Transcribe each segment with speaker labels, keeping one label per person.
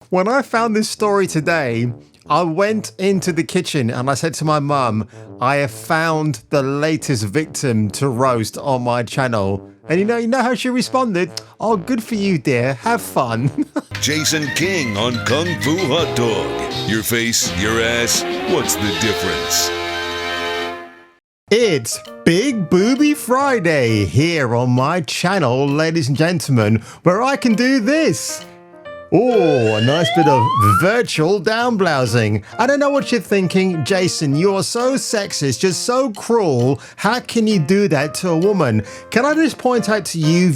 Speaker 1: When I found this story today, I went into the kitchen and I said to my mum, I have found the latest victim to roast on my channel. And you know how she responded? Oh, good for you, dear. Have fun.
Speaker 2: Jason King on Kung Fu Hot Dog. Your face, your ass, what's the difference?
Speaker 1: It's Big Booby Friday here on my channel, ladies and gentlemen, where I can do this. Oh, a nice bit of virtual downblousing. I don't know what you're thinking. Jason, you're so sexist, just so cruel. How can you do that to a woman? Can I just point out to you,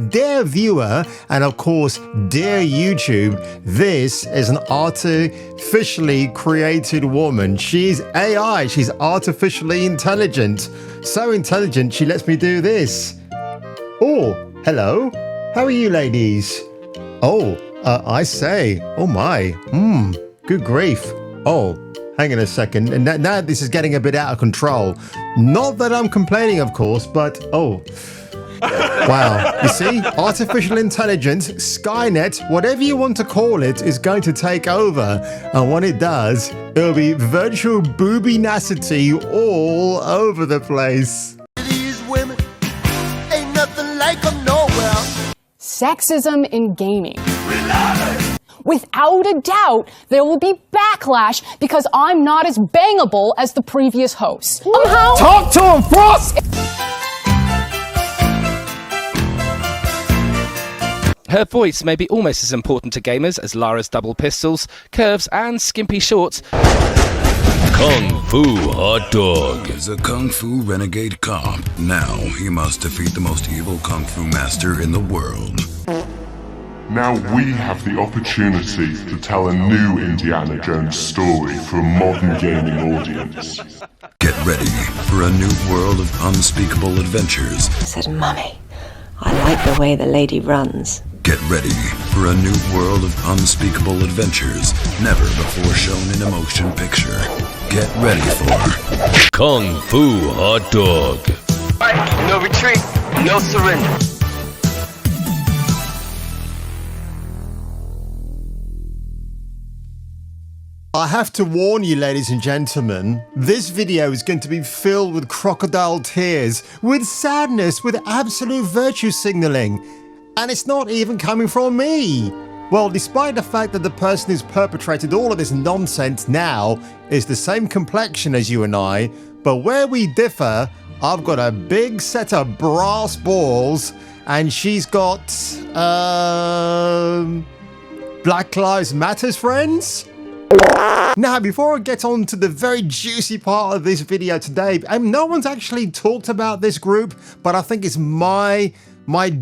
Speaker 1: dear viewer, and of course, dear YouTube, this is an artificially created woman. She's AI. She's artificially intelligent. So intelligent, she lets me do this. Oh, hello. How are you, ladies? Oh. I say, oh my, good grief. Oh, hang on a second. And now this is getting a bit out of control. Not that I'm complaining, of course, but oh. Wow. You see, artificial intelligence, Skynet, whatever you want to call it, is going to take over. And when it does, it'll be virtual boobinacity all over the place.
Speaker 3: These women ain't nothing like them nowhere.
Speaker 4: Sexism in gaming. Without a doubt, there will be backlash because I'm not as bangable as the previous hosts.
Speaker 5: Talk to him, Frost!
Speaker 6: Her voice may be almost as important to gamers as Lara's double pistols, curves, and skimpy shorts.
Speaker 2: Kung Fu Hot Dog.
Speaker 7: Is a Kung Fu renegade cop. Now he must defeat the most evil Kung Fu master in the world.
Speaker 8: Now we have the opportunity to tell a new Indiana Jones story for a modern gaming audience.
Speaker 7: Get ready for a new world of unspeakable adventures.
Speaker 9: I said, Mummy, I like the way the lady runs.
Speaker 7: Get ready for a new world of unspeakable adventures, never before shown in a motion picture. Get ready for
Speaker 2: Kung Fu Hot Dog.
Speaker 10: No retreat, no surrender.
Speaker 1: I have to warn you, ladies and gentlemen, this video is going to be filled with crocodile tears, with sadness, with absolute virtue signaling. And it's not even coming from me. Well, despite the fact that the person who's perpetrated all of this nonsense now is the same complexion as you and I, but where we differ, I've got a big set of brass balls and she's got, Black Lives Matters friends? Now, before I get on to the very juicy part of this video today, no one's actually talked about this group, but I think it's my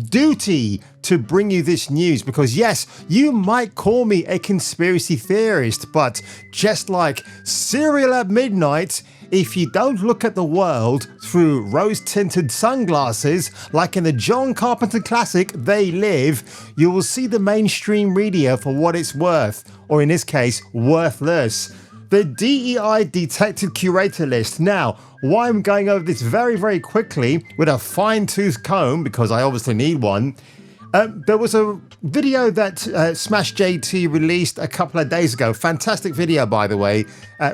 Speaker 1: duty to bring you this news because yes, you might call me a conspiracy theorist, but just like cereal at midnight, if you don't look at the world through rose-tinted sunglasses, like in the John Carpenter classic, They Live, you will see the mainstream media for what it's worth, or in this case, worthless. The DEI Detected Curator list. Now, why I'm going over this very, very quickly with a fine-tooth comb, because I obviously need one, there was a video that Smash JT released a couple of days ago. Fantastic video, by the way,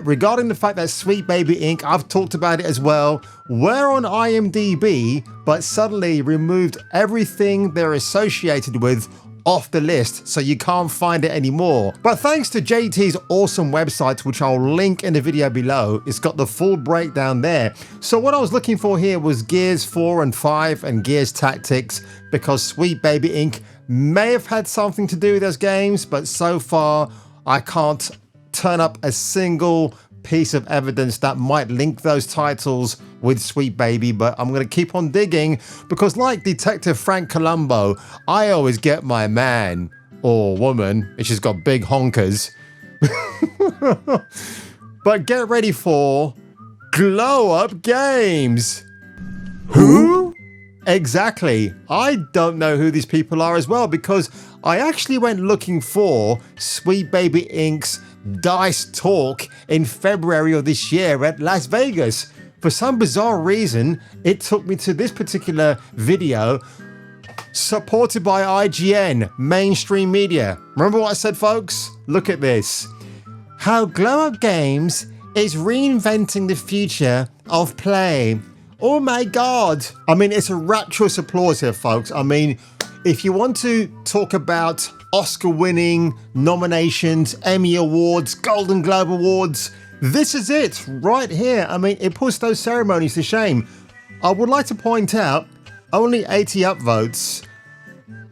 Speaker 1: regarding the fact that Sweet Baby Inc., I've talked about it as well, were on IMDb, but suddenly removed everything they're associated with off the list, so you can't find it anymore. But thanks to JT's awesome website, which I'll link in the video below, it's got the full breakdown there. So what I was looking for here was Gears 4 and 5 and Gears Tactics, because Sweet Baby Inc. may have had something to do with those games, but so far I can't turn up a single piece of evidence that might link those titles with Sweet Baby, but I'm going to keep on digging because like Detective Frank Columbo, I always get my man or woman, if she's got big honkers. But get ready for Glow Up Games. Who? Exactly. I don't know who these people are as well because I actually went looking for Sweet Baby Inc.'s DICE talk in February of this year at Las Vegas. For some bizarre reason, it took me to this particular video supported by IGN, mainstream media. Remember what I said, folks? Look at this. How Glow Up Games is reinventing the future of play. Oh my God. I mean, it's a rapturous applause here, folks. I mean, if you want to talk about Oscar-winning nominations, Emmy Awards, Golden Globe Awards, this is it right here. I mean, it puts those ceremonies to shame. I would like to point out, only 80 upvotes,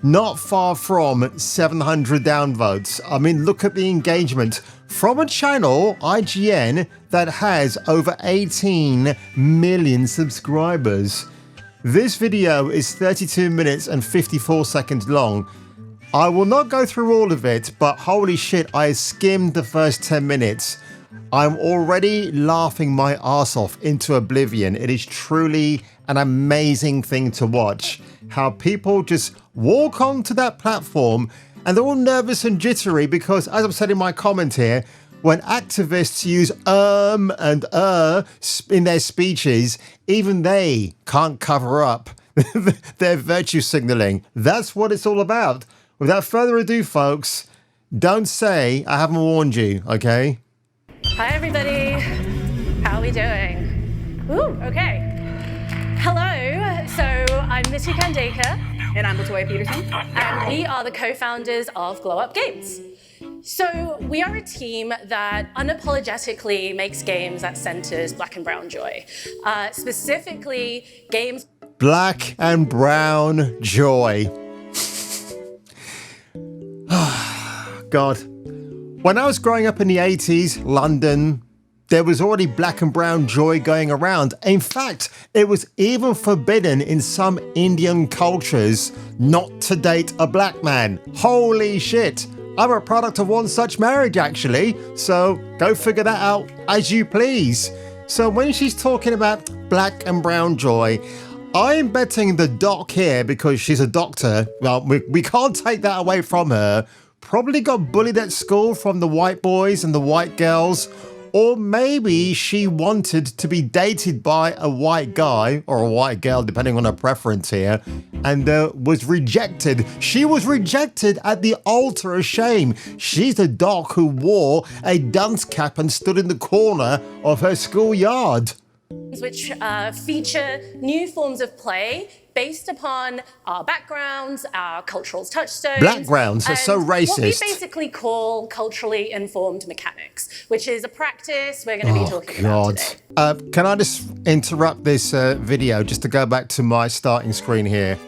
Speaker 1: not far from 700 downvotes. I mean, look at the engagement from a channel, IGN, that has over 18 million subscribers. This video is 32 minutes and 54 seconds long. I will not go through all of it, but holy shit, I skimmed the first 10 minutes. I'm already laughing my arse off into oblivion. It is truly an amazing thing to watch. How people just walk onto that platform and they're all nervous and jittery because, as I've said in my comment here, when activists use and in their speeches, even they can't cover up their virtue signaling. That's what it's all about. Without further ado, folks, don't say I haven't warned you, okay?
Speaker 11: Hi, everybody. How are we doing? Ooh, okay. Hello. So I'm Nitu Kandekar.
Speaker 12: And I'm Latoya Peterson.
Speaker 11: And we are the co-founders of Glow Up Games. So we are a team that unapologetically makes games that centers black and brown joy. Specifically, games...
Speaker 1: Black and brown joy. God. When I was growing up in the 80s, London, there was already black and brown joy going around. In fact, it was even forbidden in some Indian cultures not to date a black man. Holy shit. I'm a product of one such marriage, actually. So go figure that out as you please. So when she's talking about black and brown joy, I'm betting the doc here, because she's a doctor. Well, we can't take that away from her. Probably got bullied at school from the white boys and the white girls. Or maybe she wanted to be dated by a white guy or a white girl, depending on her preference here, and was rejected. She was rejected at the altar of shame. She's the doc who wore a dunce cap and stood in the corner of her schoolyard.
Speaker 11: Which feature new forms of play based upon our backgrounds, our cultural touchstones.
Speaker 1: Backgrounds are so racist.
Speaker 11: What we basically call culturally informed mechanics, which is a practice we're going to be talking about today.
Speaker 1: Can I just interrupt this video just to go back to my starting screen here?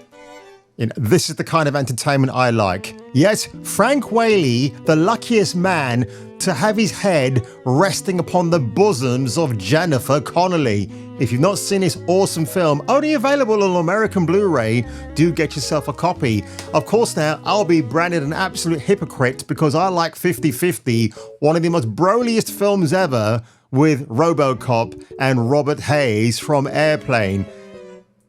Speaker 1: This is the kind of entertainment I like. Yes, Frank Whaley, the luckiest man to have his head resting upon the bosoms of Jennifer Connelly. If you've not seen this awesome film, only available on American Blu-ray, do get yourself a copy. Of course now, I'll be branded an absolute hypocrite because I like 50-50, one of the most broliest films ever, with RoboCop and Robert Hayes from Airplane.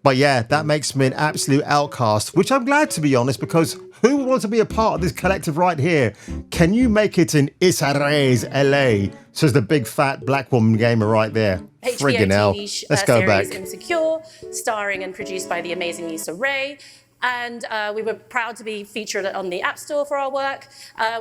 Speaker 1: But yeah, that makes me an absolute outcast, which I'm glad, to be honest, because who would want to be a part of this collective right here? Can you make it in Issa Rae's LA? Says the big fat black woman gamer right there. Friggin' hell. Let's go back.
Speaker 11: Insecure, starring and produced by the amazing Issa Rae. And we were proud to be featured on the App Store for our work.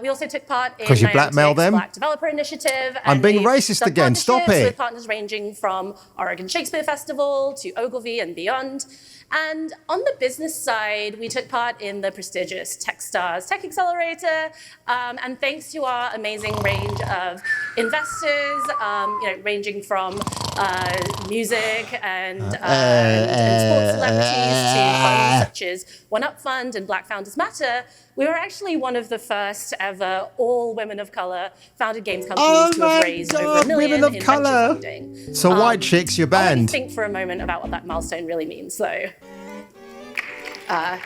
Speaker 11: We also took part in
Speaker 1: you blackmail them?
Speaker 11: Black Developer Initiative.
Speaker 1: I'm being racist again. Stop it.
Speaker 11: With partners ranging from Oregon Shakespeare Festival to Ogilvy and beyond. And on the business side, we took part in the prestigious Techstars Tech Accelerator. And thanks to our amazing range of investors, ranging from music and sports celebrities to funds such as One Up Fund and Black Founders Matter, we were actually one of the first ever all women of color founded games companies to have raised over $1 million in venture funding.
Speaker 1: So white chicks, you're banned.
Speaker 11: Let me think for a moment about what that milestone really means. So, thanks.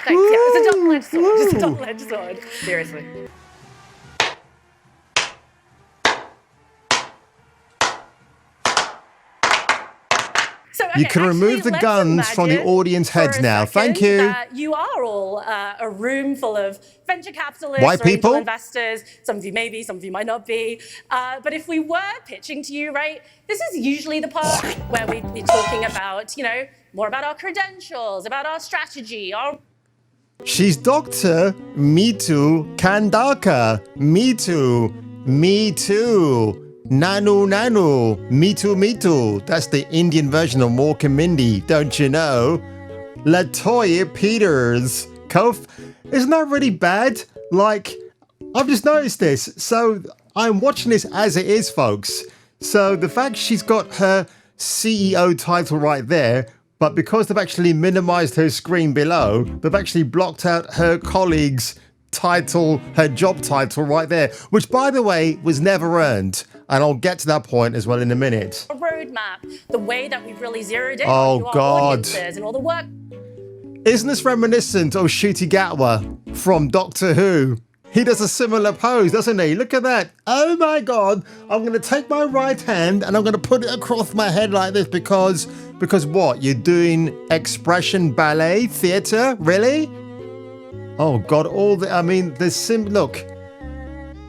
Speaker 11: Yeah, it's a double-edged sword. It's a double-edged sword. Seriously. So, okay,
Speaker 1: you can remove the guns from the audience heads now. Thank you.
Speaker 11: You are all a room full of venture capitalists,
Speaker 1: white people,
Speaker 11: investors. Some of you may be, some of you might not be. But if we were pitching to you, right, this is usually the part where we'd be talking about, more about our credentials, about our strategy, our...
Speaker 1: She's Dr. Mitu Kandaka. Mitu. Me too. Nanu Nanu. Mitu. That's the Indian version of Mork and Mindy, don't you know? Latoya Peters. Isn't that really bad? Like, I've just noticed this. So I'm watching this as it is, folks. So the fact she's got her CEO title right there, but because they've actually minimized her screen below, they've actually blocked out her colleague's title, her job title right there, which, by the way, was never earned. And I'll get to that point as well in a minute.
Speaker 11: A roadmap, the way that we've really zeroed in
Speaker 1: on
Speaker 11: our audiences and all the work.
Speaker 1: Isn't this reminiscent of Ncuti Gatwa from Doctor Who? He does a similar pose, doesn't he? Look at that. Oh my God. I'm going to take my right hand and I'm going to put it across my head like this because what? You're doing expression ballet theater? Really? Oh God, look,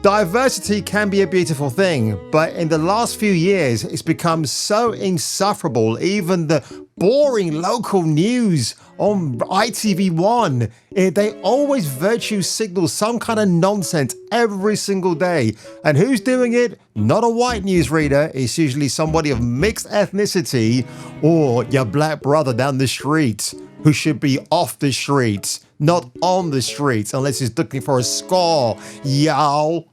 Speaker 1: diversity can be a beautiful thing, but in the last few years, it's become so insufferable. Even the boring local news on ITV1, they always virtue signal some kind of nonsense every single day. And who's doing it? Not a white newsreader. It's usually somebody of mixed ethnicity or your black brother down the street who should be off the streets, not on the streets, unless he's looking for a score, y'all.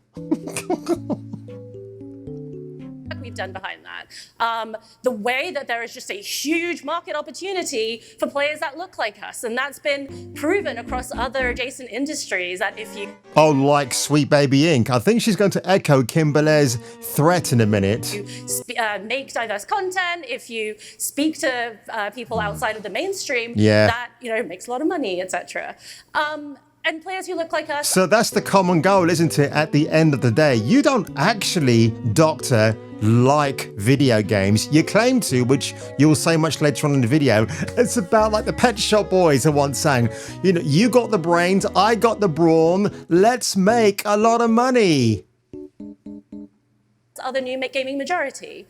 Speaker 11: We've done behind that. The way that there is just a huge market opportunity for players that look like us. And that's been proven across other adjacent industries that if you...
Speaker 1: Oh, like Sweet Baby Inc. I think she's going to echo Kimberly's threat in a minute.
Speaker 11: You make diverse content, if you speak to people outside of the mainstream, that, makes a lot of money, etc. And players who look like us.
Speaker 1: So that's the common goal, isn't it? At the end of the day, you don't actually, Doctor, like video games. You claim to, which you'll say much later on in the video. It's about like the Pet Shop Boys are once saying, you got the brains, I got the brawn, let's make a lot of money.
Speaker 11: Other new gaming majority.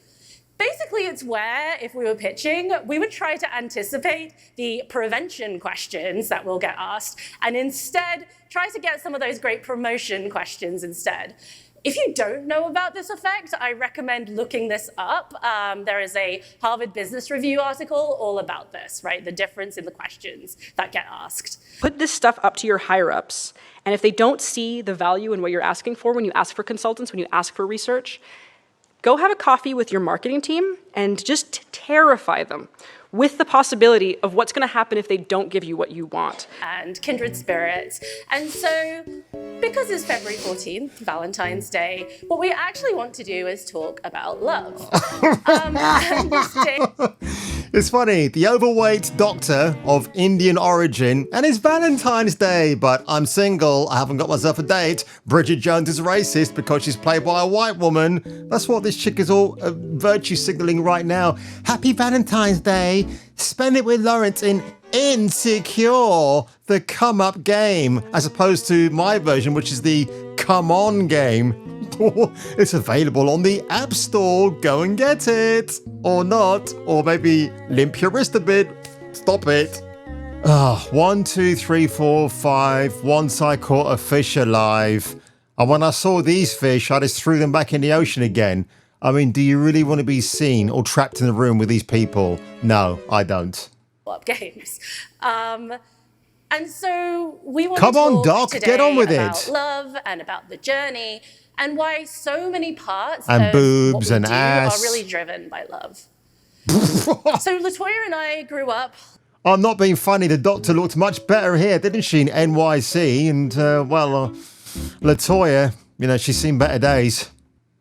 Speaker 11: Basically, it's where, if we were pitching, we would try to anticipate the prevention questions that will get asked and instead try to get some of those great promotion questions instead. If you don't know about this effect, I recommend looking this up. There is a Harvard Business Review article all about this, right? The difference in the questions that get asked.
Speaker 12: Put this stuff up to your higher-ups, and if they don't see the value in what you're asking for when you ask for consultants, when you ask for research, go have a coffee with your marketing team and just terrify them with the possibility of what's going to happen if they don't give you what you want.
Speaker 11: And kindred spirits. And so, because it's February 14th, Valentine's Day, what we actually want to do is talk about love.
Speaker 1: It's funny, the overweight doctor of Indian origin, and it's Valentine's Day, but I'm single, I haven't got myself a date. Bridget Jones is racist because she's played by a white woman. That's what this chick is all virtue signaling right now. Happy Valentine's Day. Spend it with Lawrence in Insecure, the come up game, as opposed to my version, which is the come on game. It's available on the App Store. Go and get it. Or not. Or maybe limp your wrist a bit. Stop it. 1, 2, 3, 4, 5. Once I caught a fish alive. And when I saw these fish, I just threw them back in the ocean again. I mean, do you really want to be seen or trapped in a room with these people? No, I don't.
Speaker 11: Games. And so we want
Speaker 1: to
Speaker 11: talk
Speaker 1: Doc,
Speaker 11: today
Speaker 1: get on with
Speaker 11: about
Speaker 1: it.
Speaker 11: Love and about the journey and why so many parts
Speaker 1: and
Speaker 11: of
Speaker 1: boobs
Speaker 11: what we
Speaker 1: and
Speaker 11: do
Speaker 1: ass
Speaker 11: are really driven by love. So Latoya and I grew up.
Speaker 1: I'm not being funny. The doctor looked much better here, didn't she, in NYC? And, Latoya, she's seen better days.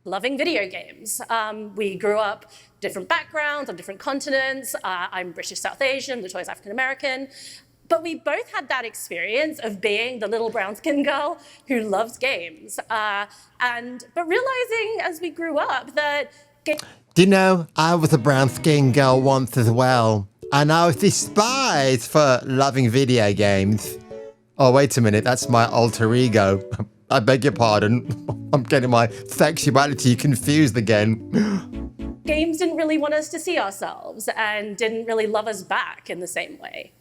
Speaker 11: Loving video games. We grew up different backgrounds on different continents. I'm British South Asian, Latoya's African American. But we both had that experience of being the little brown skinned girl who loves games. But realizing as we grew up that...
Speaker 1: Do you know, I was a brown skinned girl once as well. And I was despised for loving video games. Oh, wait a minute, that's my alter ego. I beg your pardon. I'm getting my sexuality confused again.
Speaker 11: Games didn't really want us to see ourselves and didn't really love us back in the same way.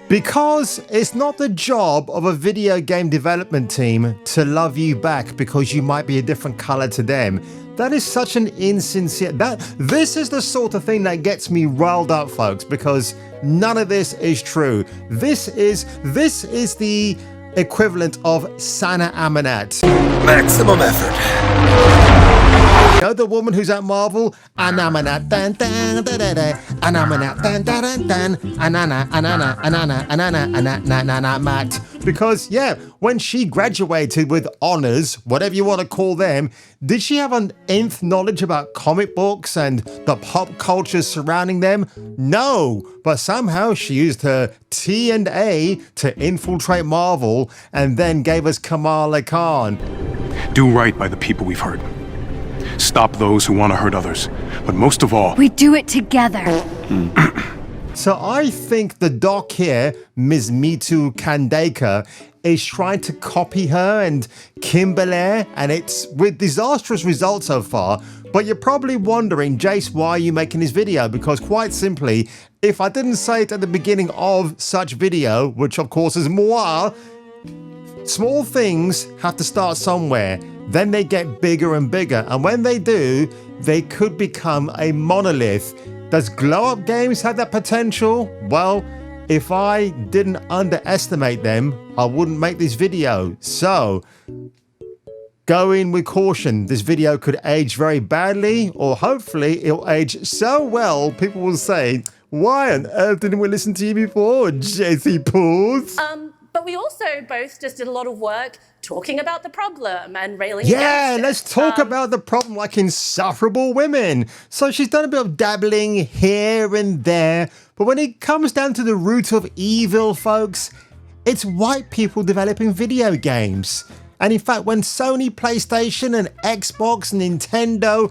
Speaker 1: Because it's not the job of a video game development team to love you back because you might be a different color to them. That is such an insincere... This is the sort of thing that gets me riled up, folks, because none of this is true. This is the equivalent of Sana Amanat.
Speaker 7: Maximum effort.
Speaker 1: You know the woman who's at Marvel? Anamanat dan dan da da da. Anamanat dan dan dan. Anana anana anana anana anana mat. Because yeah, when she graduated with honors, whatever you want to call them, did she have an nth knowledge about comic books and the pop culture surrounding them? No, but somehow she used her T&A to infiltrate Marvel and then gave us Kamala Khan.
Speaker 13: Do right by the people we've hurt. Stop those who want to hurt others. But most of all,
Speaker 14: we do it together.
Speaker 1: So I think the doc here, Ms. Mitu Kandekar, is trying to copy her and Kimberly, and it's with disastrous results so far. But you're probably wondering, Jace, why are you making this video? Because quite simply, if I didn't say it at the beginning of such video, which of course is moi, small things have to start somewhere. Then they get bigger and bigger. And when they do, they could become a monolith. Does Glow Up Games have that potential? Well, if I didn't underestimate them, I wouldn't make this video. So, go in with caution. This video could age very badly, or hopefully it'll age so well, people will say, why on earth didn't we listen to you before, Jesse Pools?
Speaker 11: But we also both just did a lot of work talking about the problem and railing
Speaker 1: Yeah,
Speaker 11: against
Speaker 1: let's
Speaker 11: it.
Speaker 1: talk about the problem like insufferable women. So she's done a bit of dabbling here and there, but when it comes down to the root of evil, folks, it's white people developing video games. And in fact, when Sony, PlayStation and Xbox, Nintendo,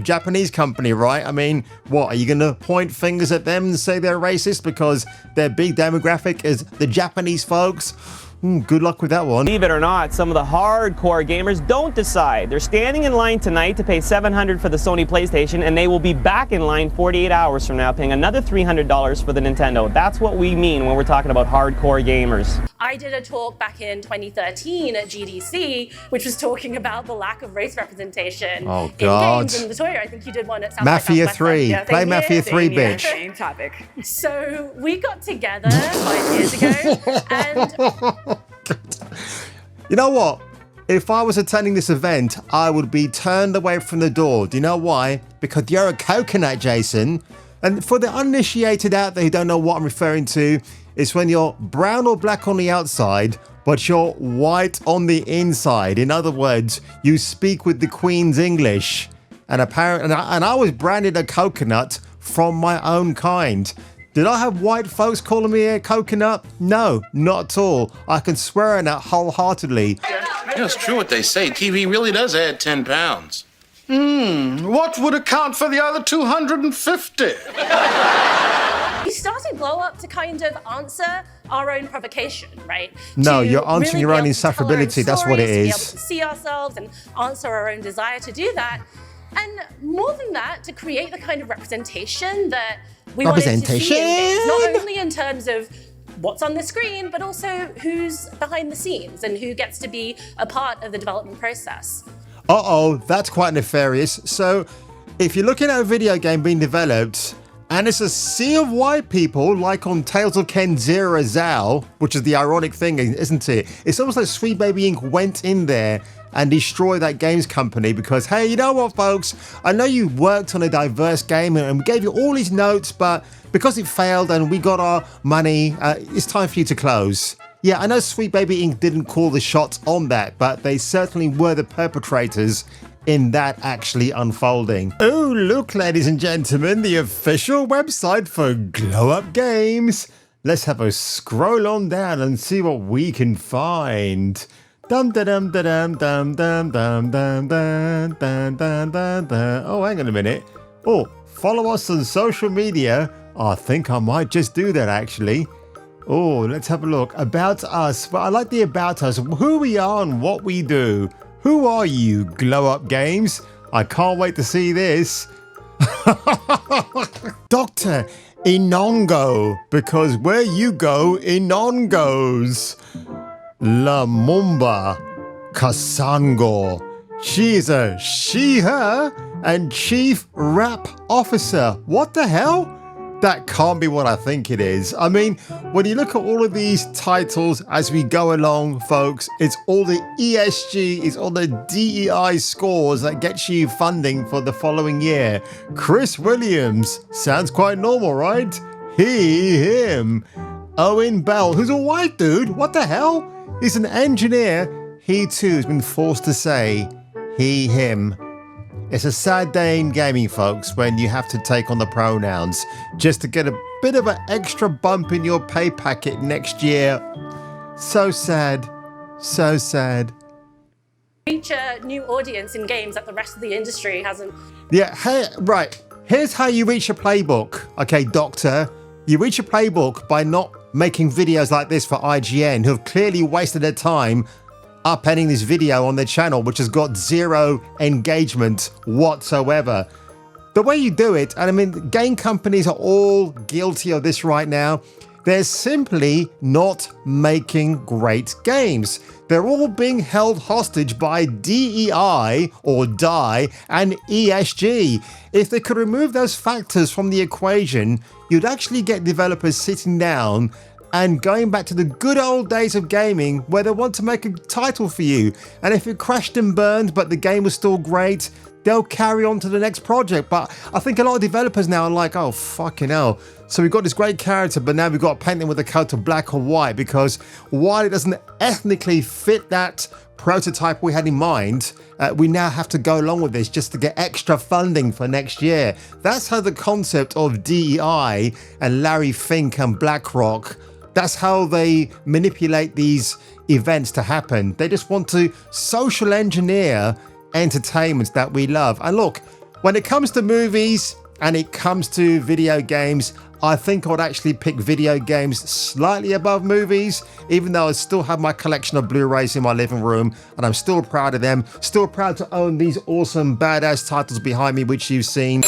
Speaker 1: Japanese company, right? I mean, what, are you going to point fingers at them and say they're racist because their big demographic is the Japanese folks? Good luck with that one.
Speaker 15: Believe it or not, some of the hardcore gamers don't decide. They're standing in line tonight to pay $700 for the Sony PlayStation, and they will be back in line 48 hours from now paying another $300 for the Nintendo. That's what we mean when we're talking about hardcore gamers.
Speaker 11: I did a talk back in 2013 at GDC, which was talking about the lack of race representation in games in Latoya. I think you did one at South
Speaker 1: Mafia
Speaker 11: by
Speaker 1: 3.
Speaker 11: Yeah,
Speaker 1: Play Mafia 3, bitch.
Speaker 16: Same topic.
Speaker 11: So we got together 5 years ago and...
Speaker 1: You know what? If I was attending this event, I would be turned away from the door. Do you know why? Because you're a coconut, Jason. And for the uninitiated out there who don't know what I'm referring to, it's when you're brown or black on the outside, but you're white on the inside. In other words, you speak with the Queen's English. And apparently, and I was branded a coconut from my own kind. Did I have white folks calling me a coconut? No, not at all. I can swear on that wholeheartedly.
Speaker 17: Yeah, it's true what they say. TV really does add 10 pounds.
Speaker 18: What would account for the other 250?
Speaker 11: We started Glow Up to kind of answer our own provocation, right?
Speaker 1: No,
Speaker 11: to
Speaker 1: you're answering
Speaker 11: really
Speaker 1: your own insufferability. That's what it is.
Speaker 11: To be able to see ourselves and answer our own desire to do that. And more than that, to create the kind of representation that we wanted to see in games, not only in terms of what's on the screen, but also who's behind the scenes and who gets to be a part of the development process.
Speaker 1: Uh-oh, that's quite nefarious. So, if you're looking at a video game being developed, and it's a sea of white people, like on Tales of Ken Zero Zao, which is the ironic thing, isn't it? It's almost like Sweet Baby Inc. went in there and destroyed that games company because, hey, you know what, folks? I know you worked on a diverse game and we gave you all these notes, but because it failed and we got our money, it's time for you to close. Yeah, I know Sweet Baby Inc. didn't call the shots on that, but they certainly were the perpetrators in that actually unfolding. Oh, look, ladies and gentlemen, the official website for Glow Up Games. Let's have a scroll on down and see what we can find. Dum da dum da dum dum dum dum dum dum dum dum dum. Oh, hang on a minute. Oh, follow us on social media. I think I might just do that actually. Oh, let's have a look. About us. But I like the about us. Who we are and what we do. Who are you, Glow Up Games? I can't wait to see this. Doctor, Inongo, because where you go, Inon goes. La Mumba Kasango. She is a she, her, and Chief Rap Officer. What the hell? That can't be what I think it is. I mean, when you look at all of these titles as we go along, folks, it's all the ESG, it's all the DEI scores that gets you funding for the following year. Chris Williams, sounds quite normal, right? He, him. Owen Bell, who's a white dude, what the hell? He's an engineer. He too has been forced to say he, him. It's a sad day in gaming, folks, when you have to take on the pronouns just to get a bit of an extra bump in your pay packet next year. So sad. So sad.
Speaker 11: Reach a new audience in games that the rest of the industry hasn't.
Speaker 1: Yeah, hey, right. Here's how you reach a playbook. Okay, Doctor. You reach a playbook by not making videos like this for IGN, who have clearly wasted their time upending this video on their channel, which has got 0 engagement whatsoever. The way you do it, and I mean, game companies are all guilty of this right now, they're simply not making great games. They're all being held hostage by DEI or DIE and ESG. If they could remove those factors from the equation, you'd actually get developers sitting down and going back to the good old days of gaming where they want to make a title for you. And if it crashed and burned, but the game was still great, they'll carry on to the next project. But I think a lot of developers now are like, oh, fucking hell. So we've got this great character, but now we've got to paint him with a coat of black or white, because while it doesn't ethnically fit that prototype we had in mind, we now have to go along with this just to get extra funding for next year. That's how the concept of DEI and Larry Fink and BlackRock, that's how they manipulate these events to happen. They just want to social engineer entertainment that we love. And look, when it comes to movies and it comes to video games, I think I would actually pick video games slightly above movies, even though I still have my collection of Blu-rays in my living room, and I'm still proud of them. Still proud to own these awesome badass titles behind me, which you've seen.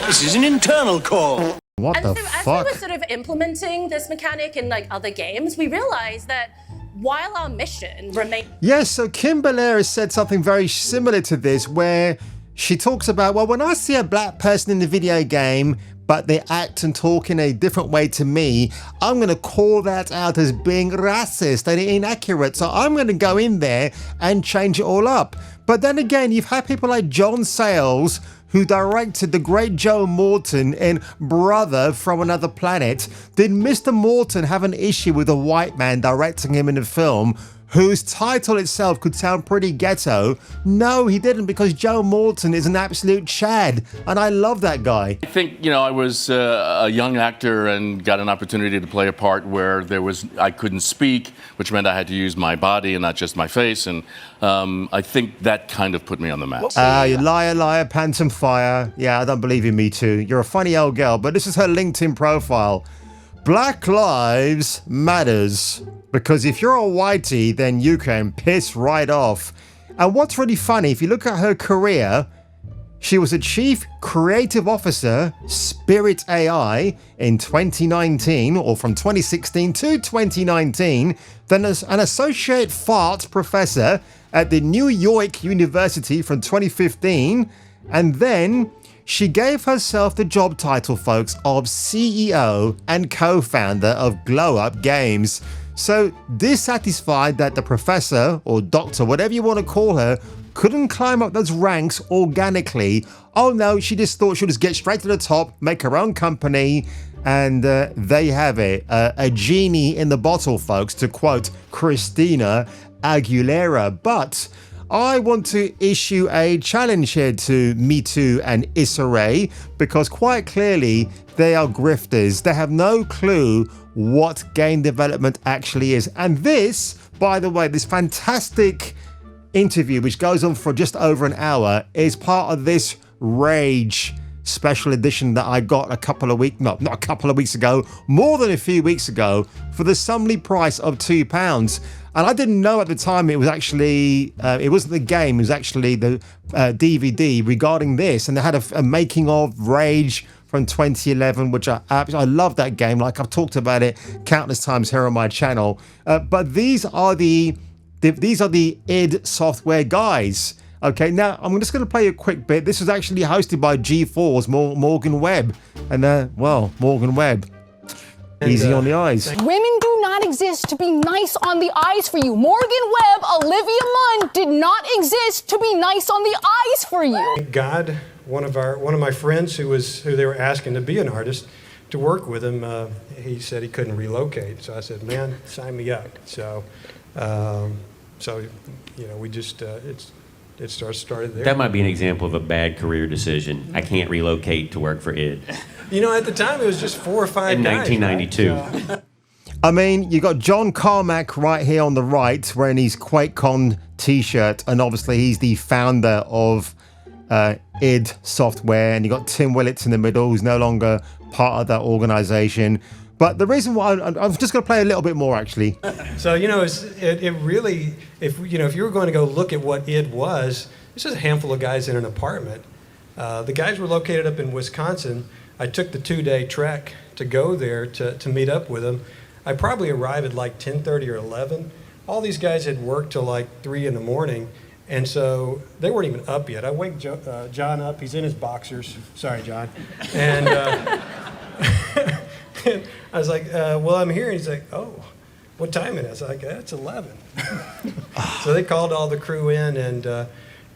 Speaker 18: This is an internal call.
Speaker 1: What
Speaker 11: and
Speaker 1: the
Speaker 11: so
Speaker 1: fuck?
Speaker 11: as we were sort of implementing this mechanic in like other games, we realized that while our mission remained...
Speaker 1: Yes, so Kim Belair has said something very similar to this, where she talks about, well, when I see a black person in the video game, but they act and talk in a different way to me, I'm going to call that out as being racist and inaccurate. So I'm going to go in there and change it all up. But then again, you've had people like John Sayles, who directed the great Joe Morton in Brother from Another Planet. Did Mr. Morton have an issue with a white man directing him in a film whose title itself could sound pretty ghetto? No, he didn't, because Joe Morton is an absolute Chad, and I love that guy.
Speaker 14: I think, I was a young actor and got an opportunity to play a part where I couldn't speak, which meant I had to use my body and not just my face, and I think that kind of put me on the map.
Speaker 1: You liar, liar, pants and fire. Yeah, I don't believe in Me Too. You're a funny old girl, but this is her LinkedIn profile. Black Lives Matters. Because if you're a whitey, then you can piss right off. And what's really funny, if you look at her career, she was a Chief Creative Officer, Spirit AI, in 2019, or from 2016 to 2019, then as an Associate Fart Professor at the New York University from 2015, and then she gave herself the job title, folks, of CEO and co-founder of Glow Up Games. So dissatisfied that the professor or doctor, whatever you want to call her, couldn't climb up those ranks organically. Oh no, she just thought she'd just get straight to the top, make her own company, and there you have it. A genie in the bottle, folks, to quote Christina Aguilera. But I want to issue a challenge here to Me Too and Issa Rae, because quite clearly they are grifters. They have no clue what game development actually is. And this, by the way, this fantastic interview, which goes on for just over an hour, is part of this rage special edition that I got not a couple of weeks ago, more than a few weeks ago, for the summary price of £2. And I didn't know at the time it was actually, it wasn't the game, it was actually the DVD regarding this. And they had a making of Rage from 2011, which I love that game. Like, I've talked about it countless times here on my channel. But these are the id Software guys. Okay, now I'm just going to play a quick bit. This was actually hosted by G4's Morgan Webb. And, Morgan Webb. Easy on the eyes.
Speaker 4: Women do not exist to be nice on the eyes for you. Morgan Webb, Olivia Munn did not exist to be nice on the eyes for you.
Speaker 16: God, one of my friends who they were asking to be an artist, to work with him, he said he couldn't relocate. So I said, man, sign me up. So we just it started there.
Speaker 19: That might be an example of a bad career decision. I can't relocate to work for id.
Speaker 16: At the time it was just 4 or 5
Speaker 19: in
Speaker 16: guys.
Speaker 19: 1992.
Speaker 16: Right?
Speaker 1: I mean, you got John Carmack right here on the right wearing his QuakeCon t-shirt, and obviously he's the founder of id Software, and you got Tim Willits in the middle, who's no longer part of that organization. But the reason why I'm just going to play a little bit more, actually.
Speaker 16: So it really, if you were going to go look at what id was, this is a handful of guys in an apartment. The guys were located up in Wisconsin. I took the 2-day trek to go there to meet up with them. I probably arrived at like 10:30 or 11. All these guys had worked till like 3 in the morning, and so they weren't even up yet. I waked John up. He's in his boxers. Sorry, John. And I was like, well, I'm here. And he's like, oh, what time it is? I was like, it's 11. So they called all the crew in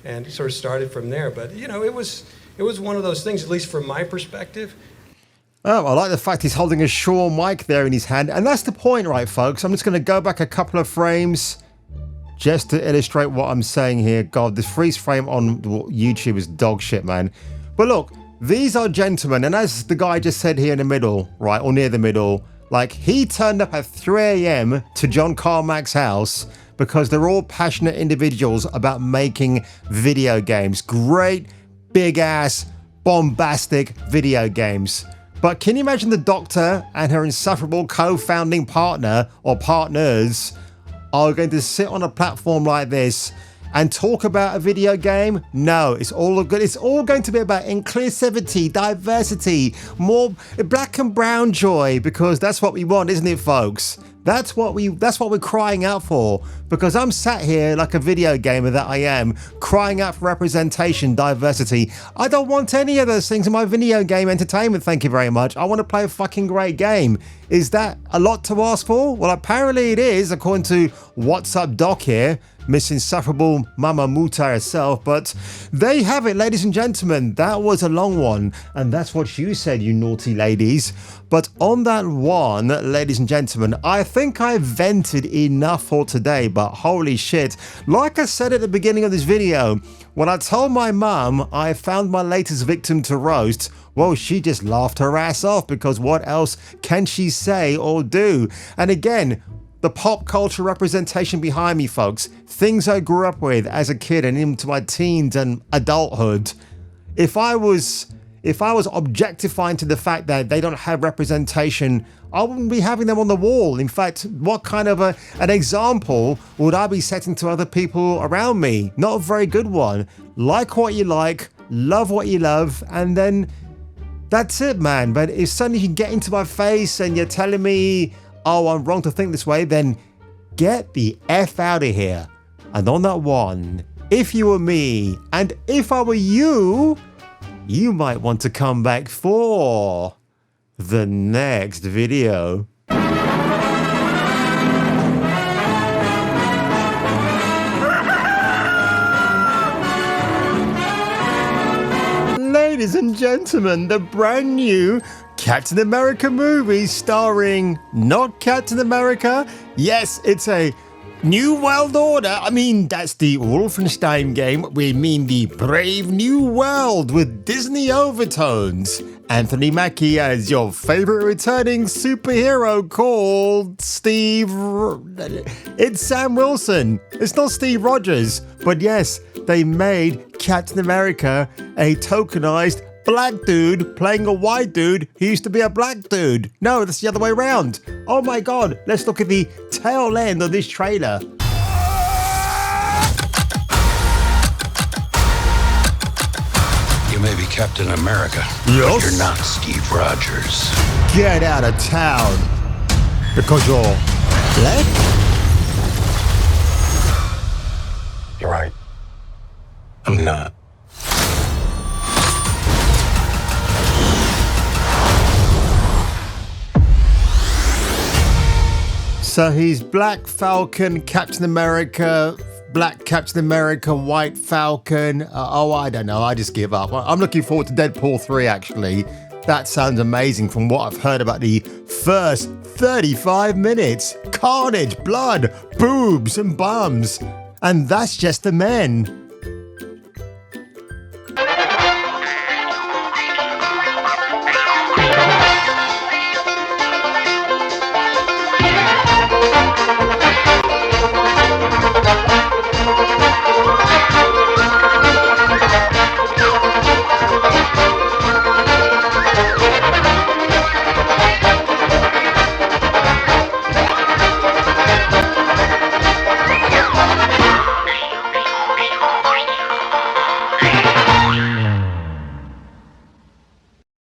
Speaker 16: and sort of started from there. But, it was one of those things, at least from my perspective.
Speaker 1: Oh, I like the fact he's holding a Shure mic there in his hand. And that's the point, right, folks? I'm just going to go back a couple of frames just to illustrate what I'm saying here. God, this freeze frame on YouTube is dog shit, man. But look, these are gentlemen. And as the guy just said here in the middle, right, or near the middle, like, he turned up at 3 a.m. to John Carmack's house because they're all passionate individuals about making video games. Great, big-ass, bombastic video games. But can you imagine the Doctor and her insufferable co-founding partner or partners are going to sit on a platform like this and talk about a video game? No, it's all good. It's all going to be about inclusivity, diversity, more black and brown joy, because that's what we want, isn't it, folks? That's what we're crying out for, because I'm sat here like a video gamer that I am, crying out for representation, diversity. I don't want any of those things in my video game entertainment, thank you very much. I want to play a fucking great game. Is that a lot to ask for? Well, apparently it is, according to What's Up Doc here, Miss Insufferable Mama Muta herself. But there you have it, ladies and gentlemen. That was a long one, and that's what you said, you naughty ladies. But on that one, ladies and gentlemen, I think I vented enough for today, but holy shit. Like I said at the beginning of this video, when I told my mum I found my latest victim to roast, well, she just laughed her ass off, because what else can she say or do? And again, the pop culture representation behind me, folks, things I grew up with as a kid and into my teens and adulthood. If I was objectifying to the fact that they don't have representation, I wouldn't be having them on the wall. In fact, what kind of an example would I be setting to other people around me? Not a very good one. Like what you like, love what you love, and then that's it, man. But if suddenly you can get into my face and you're telling me, oh, I'm wrong to think this way, then get the F out of here. And on that one, if you were me, and if I were you, you might want to come back for the next video. Ladies and gentlemen, the brand new Captain America movie starring not Captain America. Yes, it's a New World Order. I mean, that's the Wolfenstein game. We mean the Brave New World with Disney overtones. Anthony Mackie as your favorite returning superhero called Steve... It's Sam Wilson. It's not Steve Rogers. But yes, they made Captain America a tokenized black dude playing a white dude who used to be a black dude. No, that's the other way around. Oh my God, let's look at the tail end of this trailer.
Speaker 7: You may be Captain America, but you're not Steve Rogers.
Speaker 1: Get out of town. Because you're black?
Speaker 13: You're right. I'm not.
Speaker 1: So he's Black Falcon, Captain America, Black Captain America, White Falcon. I don't know. I just give up. I'm looking forward to Deadpool 3, actually. That sounds amazing from what I've heard about the first 35 minutes. Carnage, blood, boobs, and bums. And that's just the men.